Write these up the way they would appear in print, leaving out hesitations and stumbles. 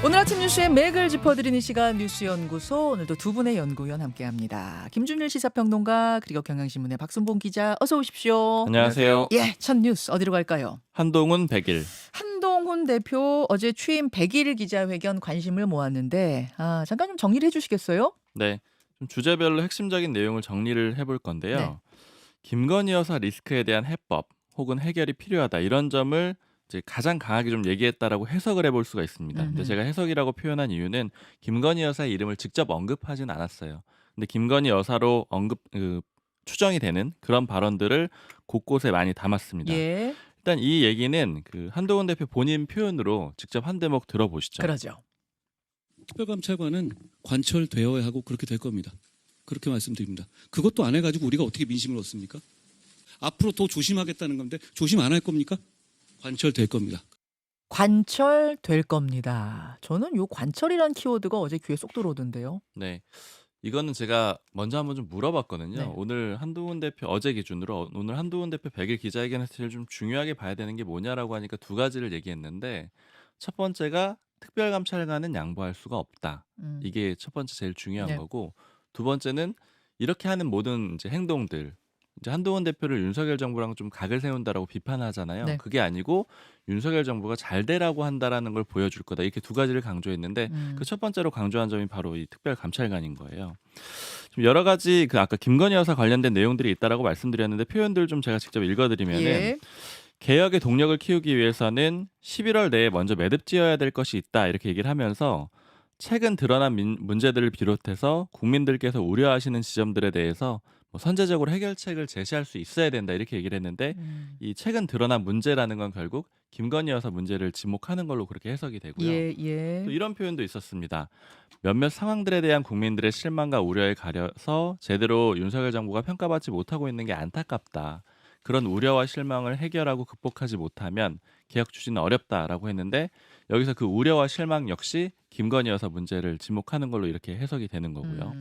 오늘 아침 뉴스의 맥을 짚어드리는 시간 뉴스연구소, 오늘도 두 분의 연구위원 함께합니다. 김준일 시사평론가 그리고 경향신문의 박순봉 기자, 어서 오십시오. 안녕하세요. 예, 첫 뉴스 어디로 갈까요? 한동훈 100일. 한동훈 대표 어제 취임 100일 기자회견 관심을 모았는데 잠깐 좀 정리를 해주시겠어요? 네, 좀 주제별로 핵심적인 내용을 정리를 해볼 건데요. 네. 김건희 여사 리스크에 대한 해법 혹은 해결이 필요하다 이런 점을 이제 가장 강하게 좀 얘기했다라고 해석을 해볼 수가 있습니다. 근데 제가 해석이라고 표현한 이유는 김건희 여사의 이름을 직접 언급하진 않았어요. 근데 김건희 여사로 추정이 되는 그런 발언들을 곳곳에 많이 담았습니다. 예, 일단 이 얘기는 그 한동훈 대표 본인 표현으로 직접 한 대목 들어보시죠. 그러죠. 특별감찰관은 관철되어야 하고 그렇게 될 겁니다. 그렇게 말씀드립니다. 그것도 안 해가지고 우리가 어떻게 민심을 얻습니까? 앞으로 더 조심하겠다는 건데 조심 안 할 겁니까? 관철될 겁니다. 관철될 겁니다. 저는 요 관철이란 키워드가 어제 귀에 쏙 들어오던데요. 네. 이거는 제가 먼저 한번 좀 물어봤거든요. 네. 오늘 한동훈 대표 어제 기준으로 오늘 한동훈 대표 100일 기자회견에서 제일 좀 중요하게 봐야 되는 게 뭐냐라고 하니까 두 가지를 얘기했는데 첫 번째가 특별감찰관은 양보할 수가 없다. 음. 이게 첫 번째 제일 중요한 네. 거고 두 번째는 이렇게 하는 모든 이제 행동들 이제 한동훈 대표를 윤석열 정부랑 좀 각을 세운다라고 비판하잖아요. 네. 그게 아니고 윤석열 정부가 잘 되라고 한다라는 걸 보여줄 거다. 이렇게 두 가지를 강조했는데 그 첫 번째로 강조한 점이 바로 이 특별감찰관인 거예요. 좀 여러 가지 그 아까 김건희 여사 관련된 내용들이 있다라고 말씀드렸는데 표현들 좀 제가 직접 읽어드리면은 예. 개혁의 동력을 키우기 위해서는 11월 내에 먼저 매듭지어야 될 것이 있다 이렇게 얘기를 하면서 최근 드러난 문제들을 비롯해서 국민들께서 우려하시는 지점들에 대해서 뭐 선제적으로 해결책을 제시할 수 있어야 된다 이렇게 얘기를 했는데 이 최근 드러난 문제라는 건 결국 김건희 여사 문제를 지목하는 걸로 그렇게 해석이 되고요. 예, 예. 또 이런 표현도 있었습니다. 몇몇 상황들에 대한 국민들의 실망과 우려에 가려서 제대로 윤석열 정부가 평가받지 못하고 있는 게 안타깝다. 그런 우려와 실망을 해결하고 극복하지 못하면 개혁 추진은 어렵다라고 했는데 여기서 그 우려와 실망 역시 김건희 여사 문제를 지목하는 걸로 이렇게 해석이 되는 거고요.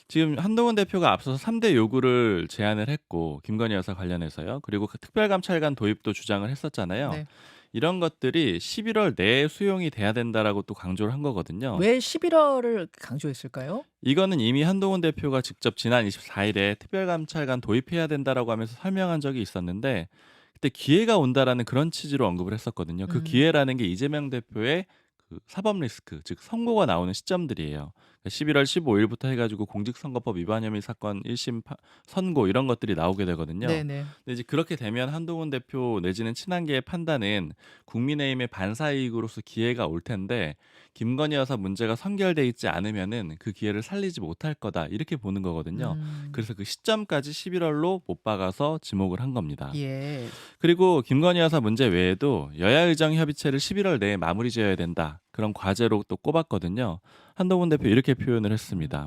지금 한동훈 대표가 앞서서 3대 요구를 제안을 했고 김건희 여사 관련해서요. 그리고 그 특별감찰관 도입도 주장을 했었잖아요. 네. 이런 것들이 11월 내에 수용이 돼야 된다라고 또 강조를 한 거거든요. 왜 11월을 강조했을까요? 이거는 이미 한동훈 대표가 직접 지난 24일에 특별감찰관 도입해야 된다라고 하면서 설명한 적이 있었는데 그때 기회가 온다라는 그런 취지로 언급을 했었거든요. 그 기회라는 게 이재명 대표의 그 사법 리스크, 즉 선고가 나오는 시점들이에요. 11월 15일부터 해가지고 공직선거법 위반 혐의 사건 1심 선고 이런 것들이 나오게 되거든요. 네네. 근데 이제 그렇게 되면 한동훈 대표 내지는 친한계의 판단은 국민의힘의 반사이익으로서 기회가 올 텐데 김건희 여사 문제가 선결돼 있지 않으면은 그 기회를 살리지 못할 거다 이렇게 보는 거거든요. 그래서 그 시점까지 11월로 못 박아서 지목을 한 겁니다. 예. 그리고 김건희 여사 문제 외에도 여야 의정 협의체를 11월 내에 마무리 지어야 된다. 그런 과제로 또 꼽았거든요. 한동훈 대표 이렇게 표현을 했습니다.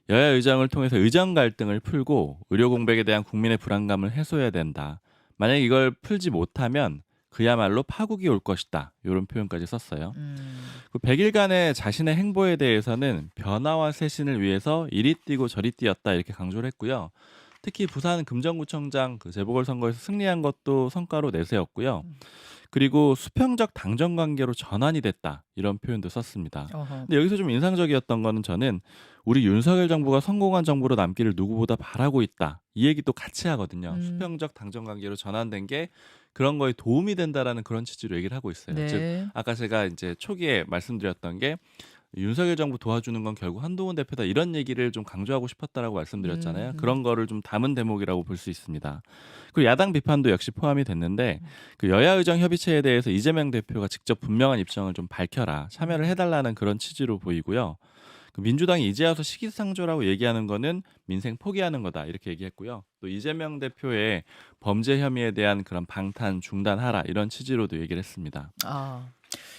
여야 의장을 통해서 의정 갈등을 풀고 의료 공백에 대한 국민의 불안감을 해소해야 된다. 만약 이걸 풀지 못하면 그야말로 파국이 올 것이다. 이런 표현까지 썼어요. 그 100일간의 자신의 행보에 대해서는 변화와 쇄신을 위해서 이리 뛰고 저리 뛰었다 이렇게 강조를 했고요. 특히 부산 금정구청장 그 재보궐선거에서 승리한 것도 성과로 내세웠고요. 그리고 수평적 당정 관계로 전환이 됐다 이런 표현도 썼습니다. 어허. 근데 여기서 좀 인상적이었던 거는 저는 우리 윤석열 정부가 성공한 정부로 남기를 누구보다 바라고 있다 이 얘기 또 같이 하거든요. 수평적 당정 관계로 전환된 게 그런 거에 도움이 된다라는 그런 취지로 얘기를 하고 있어요. 네. 즉 아까 제가 이제 초기에 말씀드렸던 게 윤석열 정부 도와주는 건 결국 한동훈 대표다 이런 얘기를 좀 강조하고 싶었다라고 말씀드렸잖아요. 그런 거를 좀 담은 대목이라고 볼 수 있습니다. 그리고 야당 비판도 역시 포함이 됐는데 그 여야 의정 협의체에 대해서 이재명 대표가 직접 분명한 입장을 좀 밝혀라 참여를 해달라는 그런 취지로 보이고요. 그 민주당이 이제 와서 시기상조라고 얘기하는 거는 민생 포기하는 거다 이렇게 얘기했고요. 또 이재명 대표의 범죄 혐의에 대한 그런 방탄 중단하라 이런 취지로도 얘기를 했습니다.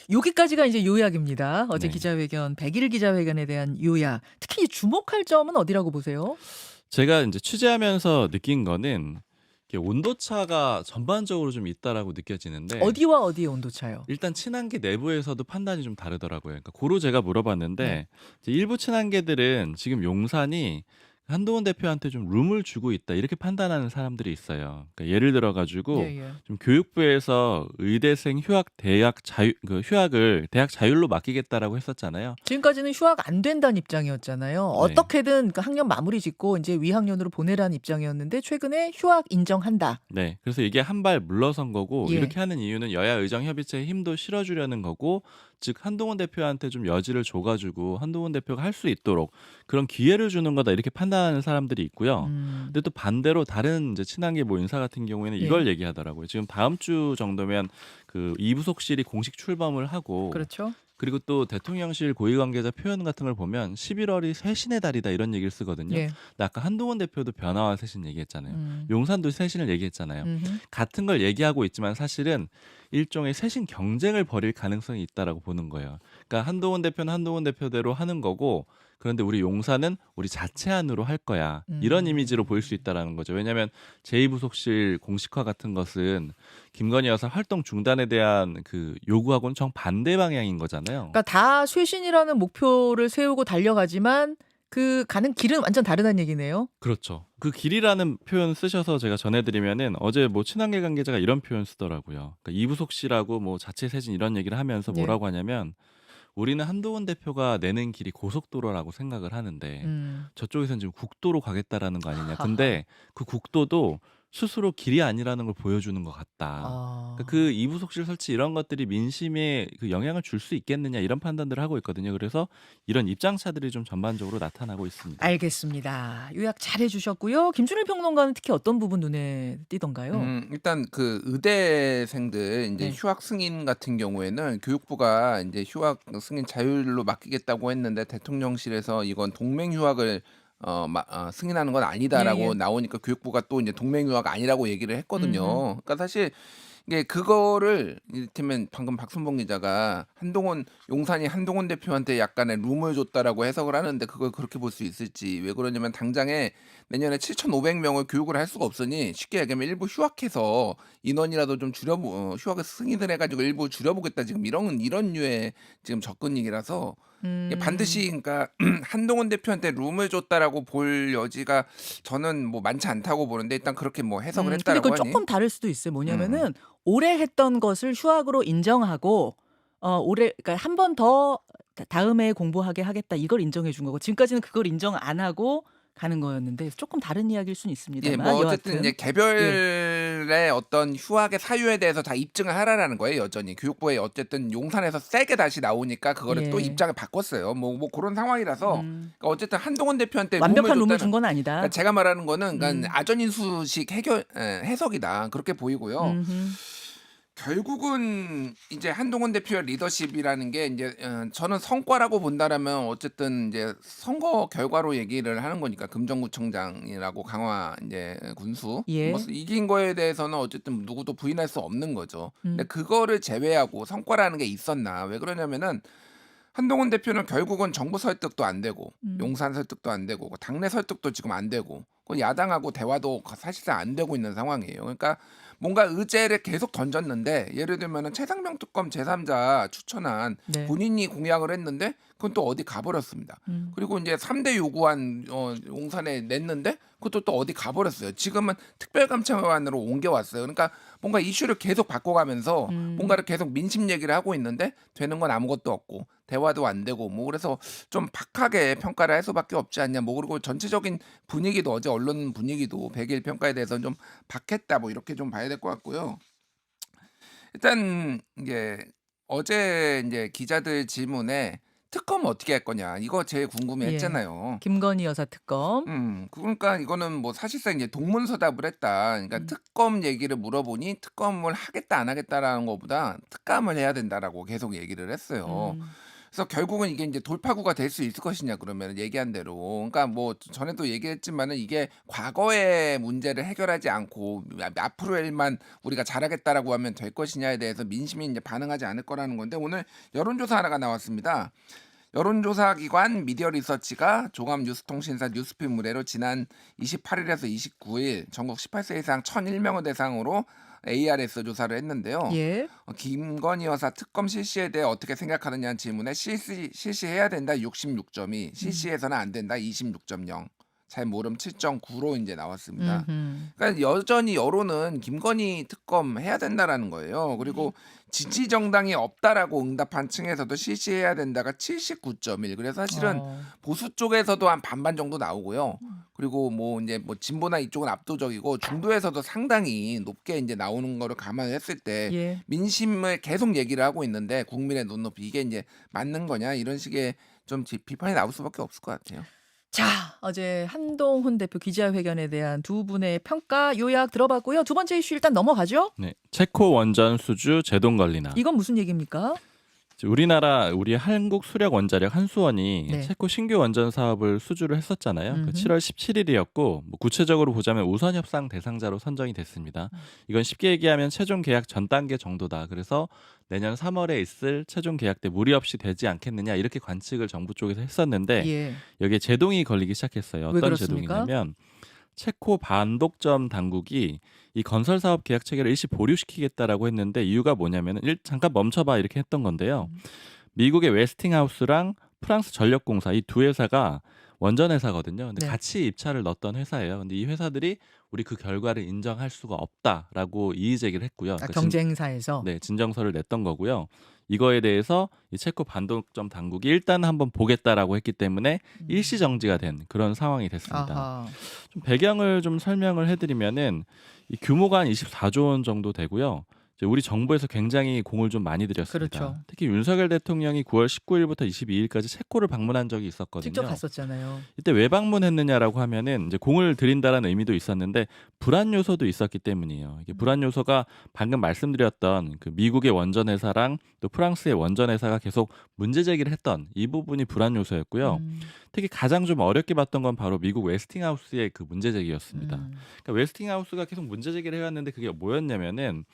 여기까지가 이제 요약입니다. 어제 네. 기자회견, 100일 기자회견에 대한 요약. 특히 주목할 점은 어디라고 보세요? 제가 이제 취재하면서 느낀 거는 이게 온도차가 전반적으로 좀 있다라고 느껴지는데 어디와 어디의 온도차요? 일단 친한계 내부에서도 판단이 좀 다르더라고요. 그러니까 고로 제가 물어봤는데 네. 이제 일부 친한계들은 지금 용산이 한동훈 대표한테 좀 룸을 주고 있다 이렇게 판단하는 사람들이 있어요. 그러니까 예를 들어 가지고 예. 좀 교육부에서 의대생 휴학을 대학 자율로 맡기겠다라고 했었잖아요. 지금까지는 휴학 안 된다는 입장이었잖아요. 네. 어떻게든 그 학년 마무리 짓고 이제 위학년으로 보내라는 입장이었는데 최근에 휴학 인정한다. 네. 그래서 이게 한 발 물러선 거고 예. 이렇게 하는 이유는 여야 의정 협의체의 힘도 실어주려는 거고 즉 한동훈 대표한테 좀 여지를 줘 가지고 한동훈 대표가 할 수 있도록 그런 기회를 주는 거다 이렇게 판단하는 사람들이 있고요. 음. 근데 또 반대로 다른 이제 친한계 모 인사 같은 경우에는 이걸 예. 얘기하더라고요. 지금 다음 주 정도면 그 이부속실이 공식 출범을 하고 그렇죠. 그리고 또 대통령실 고위 관계자 표현 같은 걸 보면 11월이 쇄신의 달이다 이런 얘기를 쓰거든요. 예. 근데 아까 한동훈 대표도 변화와 쇄신 얘기했잖아요. 음. 용산도 쇄신을 얘기했잖아요. 음흠. 같은 걸 얘기하고 있지만 사실은 일종의 쇄신 경쟁을 벌일 가능성이 있다라고 보는 거예요. 그러니까 한동훈 대표는 한동훈 대표대로 하는 거고 그런데 우리 용산은 우리 자체안으로 할 거야. 이런 이미지로 보일 수 있다라는 거죠. 왜냐하면 제2부속실 공식화 같은 것은 김건희 여사 활동 중단에 대한 그 요구하고는 정반대 방향인 거잖아요. 그러니까 다 쇄신이라는 목표를 세우고 달려가지만 그 가는 길은 완전 다르다는 얘기네요. 그렇죠. 그 길이라는 표현 쓰셔서 제가 전해드리면은 어제 뭐 친한계 관계자가 이런 표현 쓰더라고요. 그러니까 이부속실하고 뭐 자체 세진 이런 얘기를 하면서 예. 뭐라고 하냐면 우리는 한동훈 대표가 내는 길이 고속도로라고 생각을 하는데 저쪽에서는 지금 국도로 가겠다라는 거 아니냐. 근데 그 국도도 스스로 길이 아니라는 걸 보여주는 것 같다. 아. 그러니까 그 이부속실 설치 이런 것들이 민심에 그 영향을 줄 수 있겠느냐 이런 판단들을 하고 있거든요. 그래서 이런 입장차들이 좀 전반적으로 나타나고 있습니다. 알겠습니다. 요약 잘 해주셨고요. 김준일 평론가는 특히 어떤 부분 눈에 띄던가요? 일단 그 의대생들 이제 네. 휴학 승인 같은 경우에는 교육부가 이제 휴학 승인 자율로 맡기겠다고 했는데 대통령실에서 이건 동맹 휴학을 승인하는 건 아니다라고 예. 나오니까 교육부가 또 이제 동맹 휴학 아니라고 얘기를 음흠. 했거든요. 그러니까 사실 이게 그거를 이를테면 방금 박순봉 기자가 용산이 한동훈 대표한테 약간의 룸을 줬다라고 해석을 하는데 그걸 그렇게 볼 수 있을지 왜 그러냐면 당장에 내년에 7,500명을 교육을 할 수가 없으니 쉽게 얘기하면 일부 휴학해서 인원이라도 좀 휴학을 승인을 해가지고 일부 줄여보겠다 지금 이런 류의 지금 접근이라서 이게 반드시 그러니까 한동훈 대표한테 룸을 줬다라고 볼 여지가 저는 뭐 많지 않다고 보는데 일단 그렇게 뭐 해석을 근데 했다라고 그건 하니 조금 다를 수도 있어요. 뭐냐면은 올해 했던 것을 휴학으로 인정하고 올해 그러니까 한 번 더 다음에 공부하게 하겠다 이걸 인정해 준 거고 지금까지는 그걸 인정 안 하고 가는 거였는데 조금 다른 이야기일 수는 예, 있습니다만 뭐 어쨌든 여하튼 이제 예. 개별의 어떤 휴학의 사유에 대해서 다 입증을 하라라는 거예요, 여전히. 교육부에 어쨌든 용산에서 세게 다시 나오니까 그거를 또 예. 입장을 바꿨어요. 뭐 그런 상황이라서 그러니까 어쨌든 한동훈 대표한테 완벽한 룸을 줬다는 준 건 아니다. 그러니까 제가 말하는 거는 그러니까 아전인수식 해석이다. 그렇게 보이고요. 음흠. 결국은 이제 한동훈 대표의 리더십이라는 게 이제 저는 성과라고 본다라면 어쨌든 이제 선거 결과로 얘기를 하는 거니까 금정구청장이라고 강화 이제 군수 예. 뭐 이긴 거에 대해서는 어쨌든 누구도 부인할 수 없는 거죠. 근데 음. 그거를 제외하고 성과라는 게 있었나? 왜 그러냐면은 한동훈 대표는 결국은 정부 설득도 안 되고 용산 설득도 안 되고 당내 설득도 지금 안 되고 그 야당하고 대화도 사실상 안 되고 있는 상황이에요. 그러니까 뭔가 의제를 계속 던졌는데 예를 들면은 최상병 특검 제3자 추천안 네. 본인이 공약을 했는데 그건 또 어디 가버렸습니다. 그리고 이제 3대 요구안 용산에 냈는데 그것도 또 어디 가버렸어요. 지금은 특별감찰관으로 옮겨왔어요. 그러니까 뭔가 이슈를 계속 바꿔가면서 뭔가를 계속 민심 얘기를 하고 있는데 되는 건 아무것도 없고 대화도 안 되고 뭐 그래서 좀 박하게 평가를 할 수밖에 없지 않냐. 뭐 그리고 전체적인 분위기도 어제 언론 분위기도 100일 평가에 대해서는 좀 박했다 뭐 이렇게 좀 봐야 될 것 같고요. 일단 이게 어제 이제 기자들 질문에 특검 어떻게 할 거냐 이거 제일 궁금해했잖아요. 김건희 여사 특검. 그러니까 이거는 뭐 사실상 이제 동문서답을 했다. 그러니까 특검 얘기를 물어보니 특검을 하겠다 안 하겠다라는 것보다 특감을 해야 된다라고 계속 얘기를 했어요. 그래서 결국은 이게 이제 돌파구가 될 수 있을 것이냐 그러면 얘기한 대로 그러니까 뭐 전에도 얘기했지만은 이게 과거의 문제를 해결하지 않고 앞으로의 일만 우리가 잘하겠다라고 하면 될 것이냐에 대해서 민심이 이제 반응하지 않을 거라는 건데 오늘 여론조사 하나가 나왔습니다. 여론조사 기관 미디어 리서치가 종합뉴스통신사 뉴스픽 무대로 지난 28일에서 29일 전국 18세 이상 1,001명을 대상으로 ARS 조사를 했는데요. 예. 김건희 여사 특검 실시에 대해 어떻게 생각하느냐는 질문에 실시해야 된다 66점이 실시해서는 안 된다 26.0 잘 모름 7.9로 이제 나왔습니다. 음흠. 그러니까 여전히 여론은 김건희 특검 해야 된다라는 거예요. 그리고 지지 정당이 없다라고 응답한 층에서도 실시해야 된다가 79.1. 그래서 사실은 어. 보수 쪽에서도 한 반반 정도 나오고요. 그리고 뭐 이제 뭐 진보나 이쪽은 압도적이고 중도에서도 상당히 높게 이제 나오는 거를 감안했을 때 예. 민심을 계속 얘기를 하고 있는데 국민의 눈높이 이게 이제 맞는 거냐 이런 식의 좀 비판이 나올 수밖에 없을 것 같아요. 자, 어제 한동훈 대표 기자회견에 대한 두 분의 평가 요약 들어봤고요. 두 번째 이슈 일단 넘어가죠. 네, 체코 원전 수주 제동 걸리나. 이건 무슨 얘기입니까? 우리 한국 수력 원자력 한수원이 네. 체코 신규 원전 사업을 수주를 했었잖아요. 그 음흠. 7월 17일이었고 뭐 구체적으로 보자면 우선 협상 대상자로 선정이 됐습니다. 이건 쉽게 얘기하면 최종 계약 전 단계 정도다. 그래서 내년 3월에 있을 최종 계약 때 무리 없이 되지 않겠느냐 이렇게 관측을 정부 쪽에서 했었는데 예. 여기에 제동이 걸리기 시작했어요. 왜 어떤 그렇습니까? 제동이냐면 체코 반독점 당국이 이 건설 사업 계약 체계를 일시 보류시키겠다라고 했는데 이유가 뭐냐면은 잠깐 멈춰봐 이렇게 했던 건데요. 미국의 웨스팅하우스랑 프랑스 전력공사 이 두 회사가 원전 회사거든요. 근데 네. 같이 입찰을 넣었던 회사예요. 근데 이 회사들이 우리 그 결과를 인정할 수가 없다라고 이의 제기를 했고요. 아, 그러니까 경쟁사에서. 네, 진정서를 냈던 거고요. 이거에 대해서 이 체코 반독점 당국이 일단 한번 보겠다라고 했기 때문에 일시 정지가 된 그런 상황이 됐습니다. 아하. 좀 배경을 좀 설명을 해드리면은 이 규모가 한 24조 원 정도 되고요. 이제 우리 정부에서 굉장히 공을 좀 많이 들였습니다. 그렇죠. 특히 윤석열 대통령이 9월 19일부터 22일까지 체코를 방문한 적이 있었거든요. 직접 갔었잖아요. 이때 왜 방문했느냐라고 하면은 이제 공을 들인다라는 의미도 있었는데 불안 요소도 있었기 때문이에요. 이게 불안 요소가 방금 말씀드렸던 그 미국의 원전 회사랑 또 프랑스의 원전 회사가 계속 문제 제기를 했던 이 부분이 불안 요소였고요. 특히 가장 좀 어렵게 봤던 건 바로 미국 웨스팅하우스의 그 문제 제기였습니다. 그러니까 웨스팅하우스가 계속 문제 제기를 해왔는데 그게 뭐였냐면은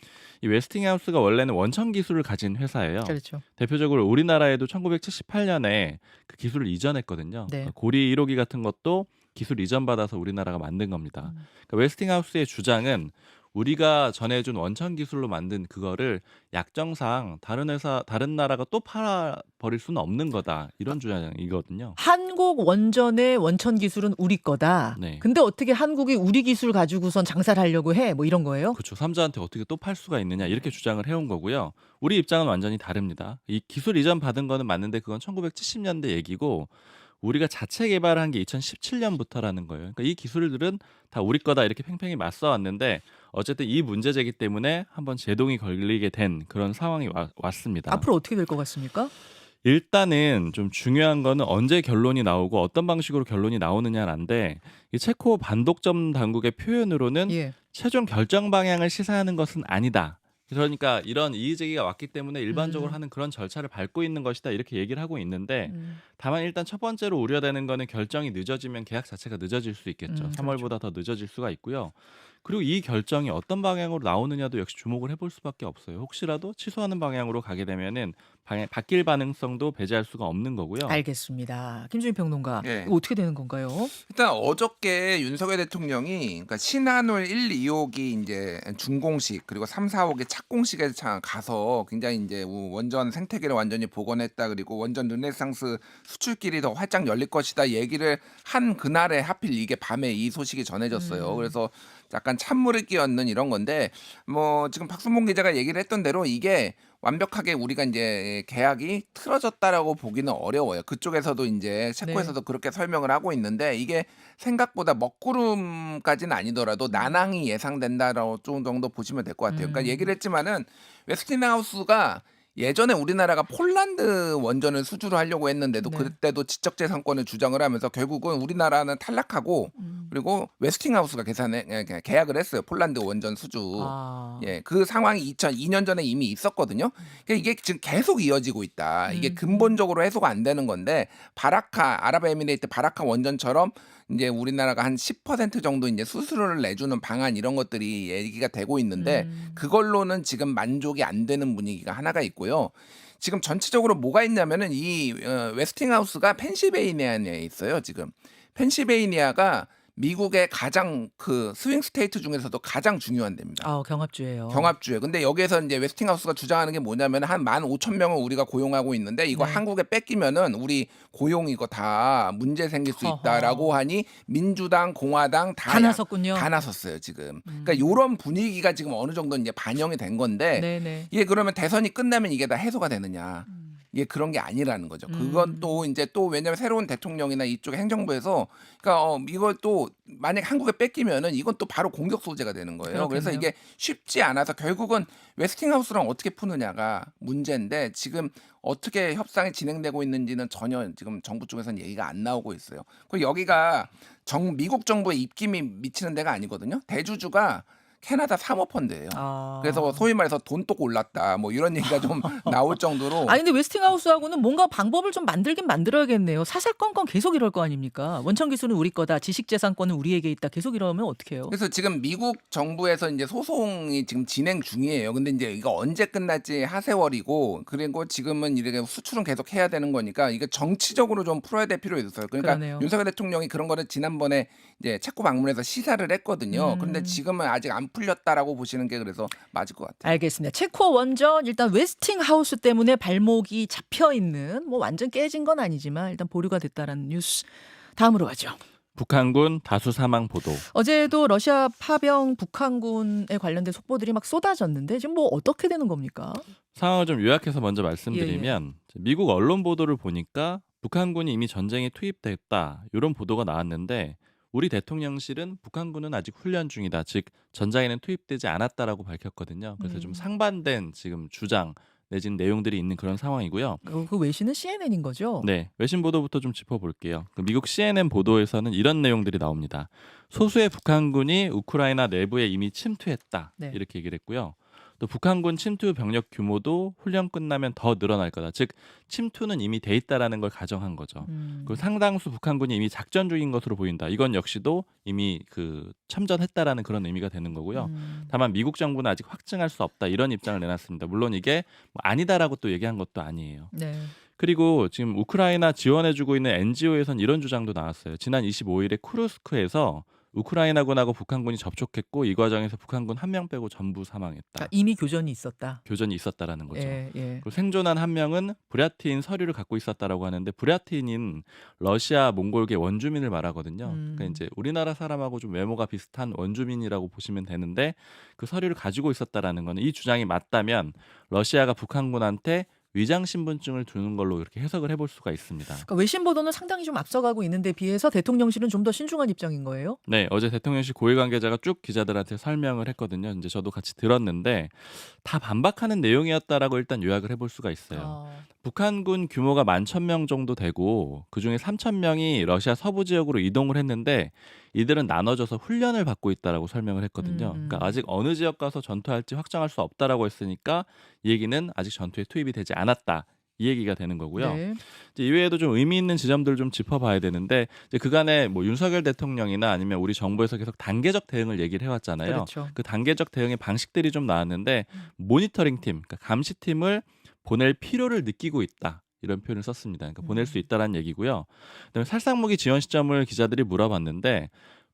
이 웨스팅하우스가 원래는 원천 기술을 가진 회사예요. 그렇죠. 대표적으로 우리나라에도 1978년에 그 기술을 이전했거든요. 네. 고리 1호기 같은 것도 기술 이전 받아서 우리나라가 만든 겁니다. 그러니까 웨스팅하우스의 주장은 우리가 전해준 원천 기술로 만든 그거를 약정상 다른 나라가 또 팔아 버릴 수는 없는 거다 이런 주장이거든요. 한국 원전의 원천 기술은 우리 거다. 네. 근데 어떻게 한국이 우리 기술 가지고선 장사를 하려고 해? 뭐 이런 거예요? 그렇죠. 삼자한테 어떻게 또 팔 수가 있느냐 이렇게 주장을 해온 거고요. 우리 입장은 완전히 다릅니다. 이 기술 이전 받은 거는 맞는데 그건 1970년대 얘기고 우리가 자체 개발한 게 2017년부터라는 거예요. 그러니까 이 기술들은 다 우리 거다 이렇게 팽팽히 맞서 왔는데 어쨌든 이 문제 제기 때문에 한번 제동이 걸리게 된 그런 상황이 왔습니다. 앞으로 어떻게 될 것 같습니까? 일단은 좀 중요한 거는 언제 결론이 나오고 어떤 방식으로 결론이 나오느냐인데 이 체코 반독점 당국의 표현으로는 예. 최종 결정 방향을 시사하는 것은 아니다. 그러니까 이런 이의 제기가 왔기 때문에 일반적으로 하는 그런 절차를 밟고 있는 것이다 이렇게 얘기를 하고 있는데 다만 일단 첫 번째로 우려되는 거는 결정이 늦어지면 계약 자체가 늦어질 수 있겠죠. 3월보다 더 늦어질 수가 있고요. 그리고 이 결정이 어떤 방향으로 나오느냐도 역시 주목을 해볼 수밖에 없어요. 혹시라도 취소하는 방향으로 가게 되면은 바뀔 가능성도 배제할 수가 없는 거고요. 알겠습니다. 김준희 평론가. 예. 이거 어떻게 되는 건가요? 일단 어저께 윤석열 대통령이 그러니까 신한울 1, 2호기 이제 준공식 그리고 3, 4호기 착공식에 가서 굉장히 이제 원전 생태계를 완전히 복원했다 그리고 원전 르네상스 수출길이 더 활짝 열릴 것이다 얘기를 한 그날에 하필 이게 밤에 이 소식이 전해졌어요. 그래서 약간 찬물을 끼얹는 이런 건데 뭐 지금 박순봉 기자가 얘기를 했던 대로 이게 완벽하게 우리가 이제 계약이 틀어졌다라고 보기는 어려워요. 그쪽에서도 이제 체코에서도 그렇게 설명을 하고 있는데 이게 생각보다 먹구름까지는 아니더라도 난항이 예상된다라고 정도 보시면 될 것 같아요. 그러니까 얘기를 했지만은 웨스팅하우스가 예전에 우리나라가 폴란드 원전을 수주를 하려고 했는데도 네. 그때도 지적재산권을 주장을 하면서 결국은 우리나라는 탈락하고 그리고 웨스팅하우스가 계약을 했어요. 폴란드 원전 수주. 아. 예, 그 상황이 2002년 전에 이미 있었거든요. 그러니까 이게 지금 계속 이어지고 있다. 이게 근본적으로 해소가 안 되는 건데 아랍에미레이트 바라카 원전처럼 이제 우리나라가 한 10% 정도 이제 수수료를 내주는 방안 이런 것들이 얘기가 되고 있는데 그걸로는 지금 만족이 안 되는 분위기가 하나가 있고요. 지금 전체적으로 뭐가 있냐면은 이 웨스팅하우스가 펜실베이니아에 있어요. 지금 펜실베이니아가 미국의 가장 그 스윙 스테이트 중에서도 가장 중요한 데입니다. 경합주예요. 경합주에. 근데 여기에서 이제 웨스팅하우스가 주장하는 게 뭐냐면 한 15,000명을 우리가 고용하고 있는데 이거 네. 한국에 뺏기면은 우리 고용 이거 다 문제 생길 수 있다라고 허허. 하니 민주당, 공화당 다 나섰군요. 다 나섰어요, 지금. 그러니까 요런 분위기가 지금 어느 정도 이제 반영이 된 건데 네네. 이게 그러면 대선이 끝나면 이게 다 해소가 되느냐? 이게 그런 게 아니라는 거죠. 그건 또 이제 또 왜냐면 새로운 대통령이나 이쪽 행정부에서 그러니까 이걸 또 만약 한국에 뺏기면은 이건 또 바로 공격 소재가 되는 거예요. 그래서 그렇겠네요. 이게 쉽지 않아서 결국은 웨스팅하우스랑 어떻게 푸느냐가 문제인데 지금 어떻게 협상이 진행되고 있는지는 전혀 지금 정부 쪽에서는 얘기가 안 나오고 있어요. 그리고 여기가 미국 정부의 입김이 미치는 데가 아니거든요. 대주주가 캐나다 사모펀드예요. 그래서 소위 말해서 돈독 올랐다 뭐 이런 얘기가 좀 나올 정도로 아니 근데 웨스팅하우스하고는 뭔가 방법을 좀 만들긴 만들어야겠네요. 사사건건 계속 이럴 거 아닙니까? 원천 기술은 우리 거다. 지식재산권은 우리에게 있다. 계속 이러면 어떡해요? 그래서 지금 미국 정부에서 이제 소송이 지금 진행 중이에요. 근데 이제 이거 언제 끝날지 하세월이고 그리고 지금은 이렇게 수출은 계속 해야 되는 거니까 이게 정치적으로 좀 풀어야 될 필요가 있어요. 그러니까 그러네요. 윤석열 대통령이 그런 거를 지난번에 이제 체코 방문해서 시사를 했거든요. 그런데 지금은 아직 안 풀렸다라고 보시는 게 그래서 맞을 것 같아요. 알겠습니다. 체코 원전 일단 웨스팅하우스 때문에 발목이 잡혀 있는 뭐 완전 깨진 건 아니지만 일단 보류가 됐다라는 뉴스. 다음으로 가죠. 북한군 다수 사망 보도. 어제도 러시아 파병 북한군에 관련된 속보들이 막 쏟아졌는데 지금 뭐 어떻게 되는 겁니까? 상황을 좀 요약해서 먼저 말씀드리면 미국 언론 보도를 보니까 북한군이 이미 전쟁에 투입됐다 이런 보도가 나왔는데 우리 대통령실은 북한군은 아직 훈련 중이다. 즉 전장에는 투입되지 않았다라고 밝혔거든요. 그래서 좀 상반된 지금 주장 내진 내용들이 있는 그런 상황이고요. 그 외신은 CNN인 거죠? 네, 외신 보도부터 좀 짚어볼게요. 그 미국 CNN 보도에서는 이런 내용들이 나옵니다. 소수의 북한군이 우크라이나 내부에 이미 침투했다. 네. 이렇게 얘기를 했고요. 또 북한군 침투 병력 규모도 훈련 끝나면 더 늘어날 거다. 즉 침투는 이미 돼 있다라는 걸 가정한 거죠. 그리고 상당수 북한군이 이미 작전 중인 것으로 보인다. 이건 역시도 이미 그 참전했다라는 그런 의미가 되는 거고요. 다만 미국 정부는 아직 확증할 수 없다. 이런 입장을 내놨습니다. 물론 이게 뭐 아니다라고 또 얘기한 것도 아니에요. 네. 그리고 지금 우크라이나 지원해주고 있는 NGO에선 이런 주장도 나왔어요. 지난 25일에 쿠르스크에서 우크라이나군하고 북한군이 접촉했고 이 과정에서 북한군 1명 빼고 전부 사망했다. 이미 교전이 있었다. 교전이 있었다라는 거죠. 예. 그리고 생존한 1명은 브랴티인 서류를 갖고 있었다라고 하는데 브랴티인인 러시아 몽골계 원주민을 말하거든요. 그러니까 이제 우리나라 사람하고 좀 외모가 비슷한 원주민이라고 보시면 되는데 그 서류를 가지고 있었다라는 거는 이 주장이 맞다면 러시아가 북한군한테 위장 신분증을 주는 걸로 이렇게 해석을 해볼 수가 있습니다. 그러니까 외신 보도는 상당히 좀 앞서가고 있는데 비해서 대통령실은 좀 더 신중한 입장인 거예요? 네, 어제 대통령실 고위 관계자가 쭉 기자들한테 설명을 했거든요. 이제 저도 같이 들었는데 다 반박하는 내용이었다라고 일단 요약을 해볼 수가 있어요. 북한군 규모가 11,000명 정도 되고 그중에 3,000명이 러시아 서부 지역으로 이동을 했는데 이들은 나눠져서 훈련을 받고 있다라고 설명을 했거든요. 그러니까 아직 어느 지역 가서 전투할지 확정할 수 없다라고 했으니까 이 얘기는 아직 전투에 투입이 되지 않았다. 이 얘기가 되는 거고요. 네. 이제 이외에도 좀 의미 있는 지점들을 좀 짚어봐야 되는데 이제 그간에 뭐 윤석열 대통령이나 아니면 우리 정부에서 계속 단계적 대응을 얘기를 해왔잖아요. 그렇죠. 그 단계적 대응의 방식들이 좀 나왔는데 모니터링 팀, 그러니까 감시팀을 보낼 필요를 느끼고 있다. 이런 표현을 썼습니다. 그러니까 보낼 수 있다라는 얘기고요. 그다음에 살상무기 지원 시점을 기자들이 물어봤는데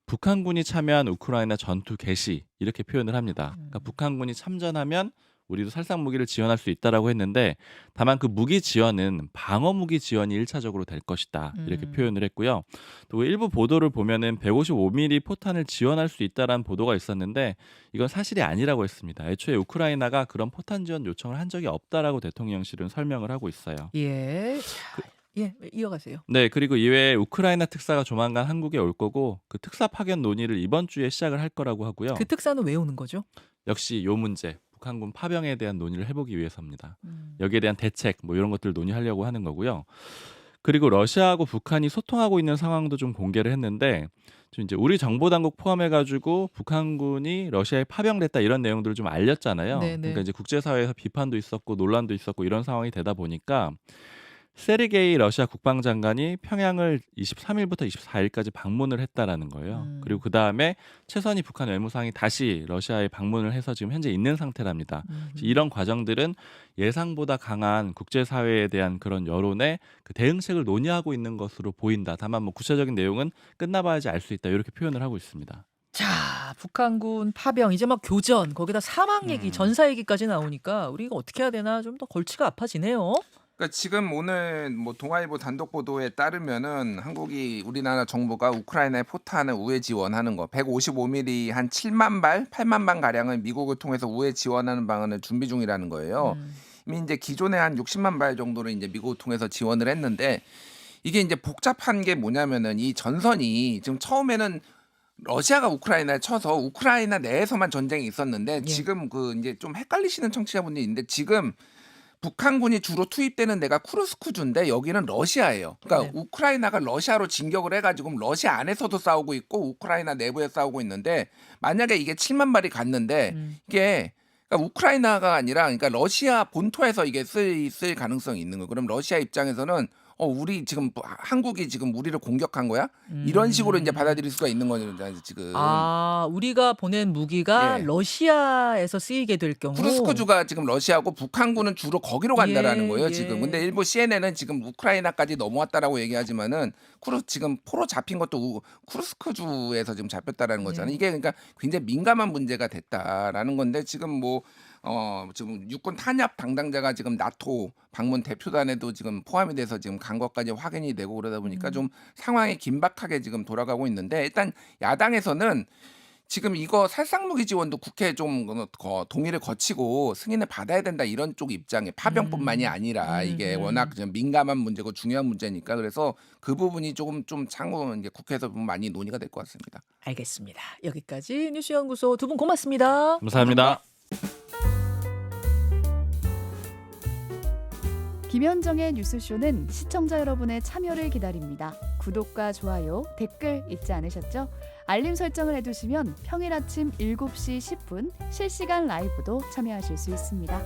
북한군이 참여한 우크라이나 전투 개시 이렇게 표현을 합니다. 그러니까 북한군이 참전하면 우리도 살상 무기를 지원할 수 있다라고 했는데 다만 그 무기 지원은 방어 무기 지원이 1차적으로 될 것이다. 이렇게 표현을 했고요. 또 일부 보도를 보면은 155mm 포탄을 지원할 수 있다라는 보도가 있었는데 이건 사실이 아니라고 했습니다. 애초에 우크라이나가 그런 포탄 지원 요청을 한 적이 없다라고 대통령실은 설명을 하고 있어요. 예. 예, 이어가세요. 네, 그리고 이외에 우크라이나 특사가 조만간 한국에 올 거고 그 특사 파견 논의를 이번 주에 시작을 할 거라고 하고요. 그 특사는 왜 오는 거죠? 역시 요 문제. 북한군 파병에 대한 논의를 해보기 위해서입니다. 여기에 대한 대책 뭐 이런 것들을 논의하려고 하는 거고요. 그리고 러시아하고 북한이 소통하고 있는 상황도 좀 공개를 했는데 지금 이제 우리 정보당국 포함해가지고 북한군이 러시아에 파병됐다 이런 내용들을 좀 알렸잖아요. 네네. 그러니까 이제 국제사회에서 비판도 있었고 논란도 있었고 이런 상황이 되다 보니까 세르게이 러시아 국방장관이 평양을 23일부터 24일까지 방문을 했다라는 거예요. 그리고 그 다음에 최선희 북한 외무상이 다시 러시아에 방문을 해서 지금 현재 있는 상태랍니다. 이런 과정들은 예상보다 강한 국제사회에 대한 그런 여론의 그 대응책을 논의하고 있는 것으로 보인다. 다만 뭐 구체적인 내용은 끝나봐야지 알 수 있다. 이렇게 표현을 하고 있습니다. 자, 북한군 파병 이제 막 교전 거기다 사망 얘기, 전사 얘기까지 나오니까 우리가 어떻게 해야 되나 좀 더 골치가 아파지네요. 그러니까 지금 오늘 뭐 동아일보 단독 보도에 따르면은 한국이 우리나라 정부가 우크라이나에 포탄을 우회 지원하는 거 155mm 한 7만 발, 8만 발 가량을 미국을 통해서 우회 지원하는 방안을 준비 중이라는 거예요. 이미 이제 기존에 한 60만 발 정도를 이제 미국을 통해서 지원을 했는데 이게 이제 복잡한 게 뭐냐면은 이 전선이 지금 처음에는 러시아가 우크라이나에 쳐서 우크라이나 내에서만 전쟁이 있었는데 예. 지금 그 이제 좀 헷갈리시는 청취자분들이 있는데 지금 북한군이 주로 투입되는 데가 쿠르스크주인데 여기는 러시아예요. 그러니까 네. 우크라이나가 러시아로 진격을 해가지고 러시아 안에서도 싸우고 있고 우크라이나 내부에 싸우고 있는데 만약에 이게 7만 발이 갔는데 이게 그러니까 우크라이나가 아니라 그러니까 러시아 본토에서 이게 쓸 가능성이 있는 거예요. 그럼 러시아 입장에서는 우리 지금 한국이 지금 우리를 공격한 거야? 이런 식으로 이제 받아들일 수가 있는 거죠 지금. 아, 우리가 보낸 무기가 예. 러시아에서 쓰이게 될 경우 쿠르스크주가 지금 러시아고 북한군은 주로 거기로 간다라는 예, 거예요 예. 지금. 근데 일부 CNN은 지금 우크라이나까지 넘어왔다라고 얘기하지만은 지금 포로 잡힌 것도 쿠르스크주에서 지금 잡혔다라는 거잖아요. 예. 이게 그러니까 굉장히 민감한 문제가 됐다라는 건데 지금 뭐 지금 육군 탄압 담당자가 지금 나토 방문 대표단에도 지금 포함이 돼서 지금 간 것까지 확인이 되고 그러다 보니까 좀 상황이 긴박하게 지금 돌아가고 있는데 일단 야당에서는 지금 이거 살상무기 지원도 국회에 좀 동의를 거치고 승인을 받아야 된다 이런 쪽 입장에 파병뿐만이 아니라 이게 워낙 좀 민감한 문제고 중요한 문제니까 그래서 그 부분이 조금 좀 향후 이제 국회에서 좀 많이 논의가 될 것 같습니다. 알겠습니다. 여기까지 뉴스연구소 두 분 고맙습니다. 감사합니다. 김현정의 뉴스쇼는 시청자 여러분의 참여를 기다립니다. 구독과 좋아요, 댓글 잊지 않으셨죠? 알림 설정을 해두시면 평일 아침 7시 10분 실시간 라이브도 참여하실 수 있습니다.